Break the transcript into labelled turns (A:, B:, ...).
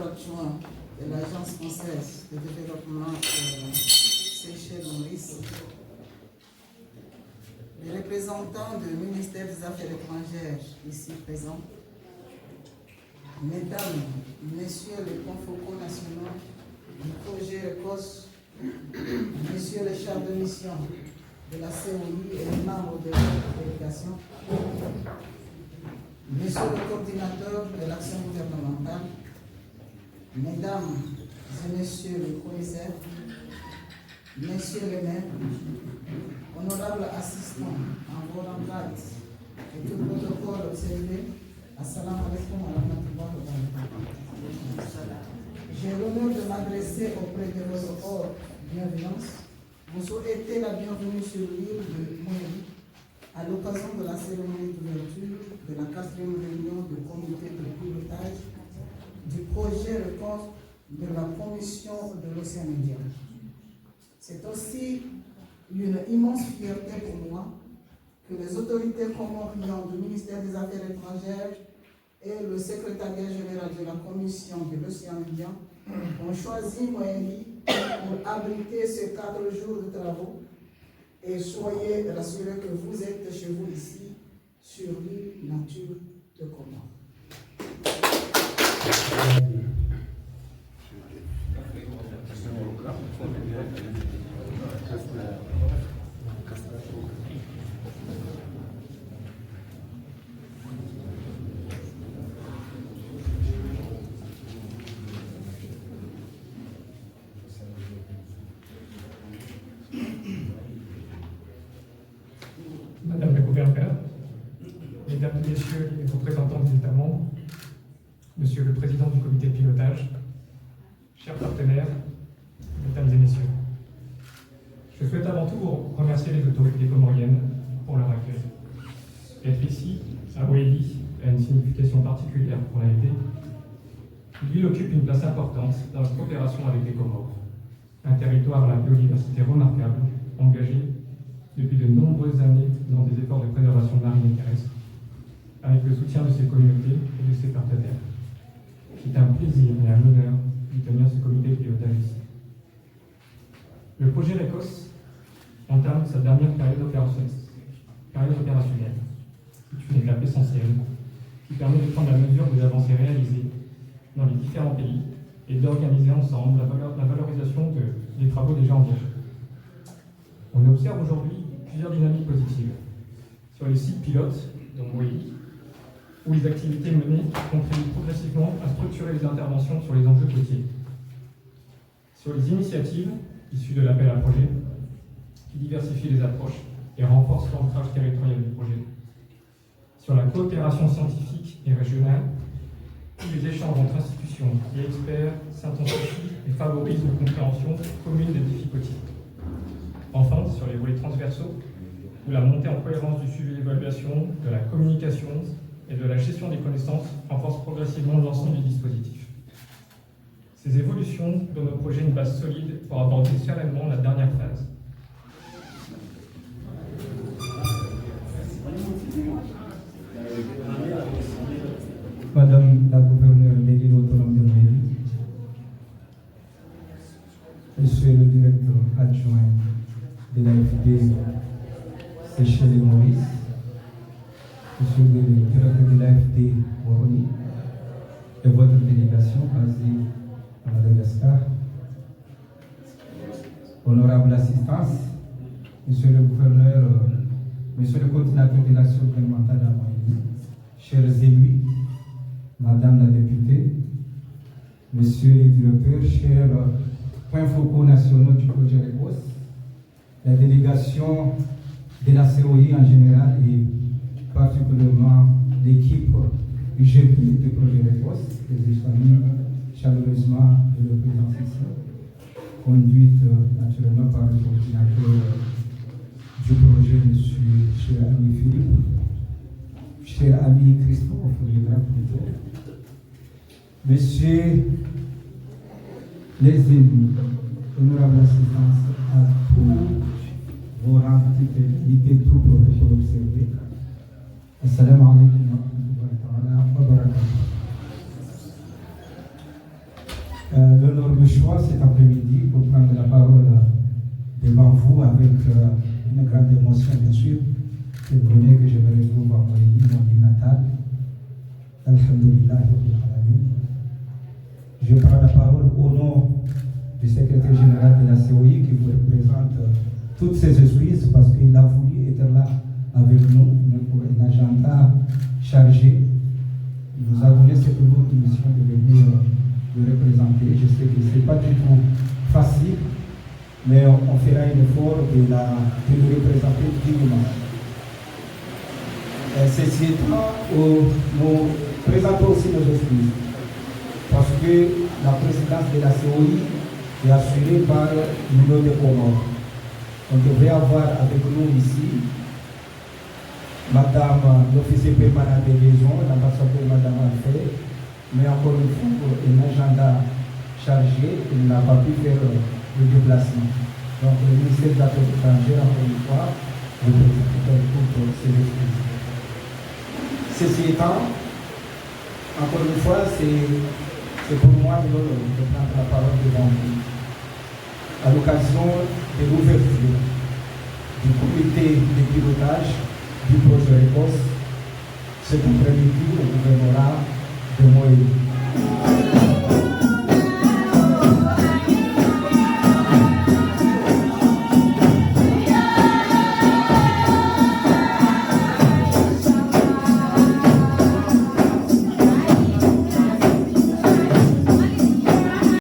A: adjoint de l'Agence française de développement Seychelles-Maurice, les représentants du ministère des Affaires étrangères ici présents, Mesdames, Messieurs les points focaux nationaux du projet ECOS, Messieurs les chefs de mission de la COI et les membres de la délégation, Monsieur le coordinateur de l'action gouvernementale, Mesdames et Messieurs les commissaires, Messieurs les maires, honorables assistants en vos grade et tout protocole observé, assalamu alaikum wa rahmatullahi wa barakatuh. J'ai l'honneur de m'adresser auprès de votre ordre bienveillance. Vous souhaitez la bienvenue sur l'île de Moïse à l'occasion de la cérémonie d'ouverture de la 4e réunion du comité de pilotage du projet report de la Commission de l'Océan Indien. C'est aussi une immense fierté pour moi que les autorités comoriennes du ministère des Affaires étrangères et le secrétariat général de la Commission de l'Océan Indien ont choisi Moélie pour abriter ces 4 jours de travaux. Et soyez rassurés que vous êtes chez vous ici, sur l'île nature de Comores.
B: Madame la gouverneure, Mesdames et Messieurs les représentants des États membres, Monsieur le Président du comité de pilotage, chers partenaires, Mesdames et Messieurs, je souhaite avant tout vous remercier les autorités comoriennes pour leur accueil. Être ici, à Ouéli, a une signification particulière pour l'AFD. L'île occupe une place importante dans la coopération avec les Comores, un territoire à la biodiversité remarquable, engagé depuis de nombreuses années dans des efforts de préservation marine et terrestre, avec le soutien de ses communautés et de ses partenaires. C'est un plaisir et un honneur de tenir ce comité de pilotage ici. Le projet RECOS entame sa dernière période opérationnelle. C'est une étape essentielle qui permet de prendre la mesure des avancées réalisées dans les différents pays et d'organiser ensemble la valorisation des travaux déjà engagés. On observe aujourd'hui plusieurs dynamiques positives sur les sites pilotes, dont Moïli, où les activités menées contribuent progressivement à structurer les interventions sur les enjeux côtiers. Sur les initiatives issues de l'appel à projet, qui diversifient les approches et renforcent l'ancrage territorial du projet. Sur la coopération scientifique et régionale, où les échanges entre institutions et experts s'intensifient et favorisent une compréhension commune des défis côtiers. Enfin, sur les volets transversaux, où la montée en cohérence du suivi et l'évaluation, de la communication et de la gestion des connaissances renforce progressivement l'ensemble du dispositif. Ces évolutions donnent au projet une base solide pour aborder sereinement la dernière phase.
C: Madame la gouverneure de l'île autonome de Moïli, Monsieur le directeur adjoint de l'AFD Seychelles et Maurice, Monsieur le directeur de l'AFD Moroni et votre délégation basée à Madagascar, honorable assistance, Monsieur le gouverneur, Monsieur le coordinateur de l'action gouvernementale à Moïli, chers élus, Madame la députée, Monsieur les directeurs, chers points focaux nationaux du projet RECOS, la délégation de la COI en général et particulièrement l'équipe du GP du projet RECOS, que je salue chaleureusement de leur présence ici, conduite naturellement par le coordinateur du projet, Monsieur cher ami Philippe, cher ami Christophe, le grand plutôt, Messieurs les élus, honorable assistance à tous vos rangs et tout protocole observé. Assalamu alaikum wa rahmatullahi wa barakatuh. avec une grande émotion, bien sûr. C'est le premier que je me retrouve à Moïni, mon île natale. Alhamdulillah. Je prends la parole au nom du secrétaire général de la COI qui vous représente toutes ses excuses parce qu'il a voulu être là avec nous, mais pour un agenda chargé. Il nous a donné cette lourde mission de venir le représenter. Je sais que ce n'est pas du tout facile, mais on fera un effort de le représenter dignement. Ceci étant, nous présentons aussi nos excuses parce que la présidence de la COI est assurée par l'Union des Comores. On devrait avoir avec nous ici Madame l'officier permanent des liaisons, l'ambassadeur Madame Alfred, mais encore une fois, pour un agenda chargé, il n'a pas pu faire le déplacement. Donc le ministère des Affaires étrangères, encore une fois, vous présente toutes ces excuses. Ceci étant, encore une fois, c'est pour moi de prendre la parole devant vous. À l'occasion de l'ouverture du comité de pilotage du projet Écosse, cet après-midi, le gouvernement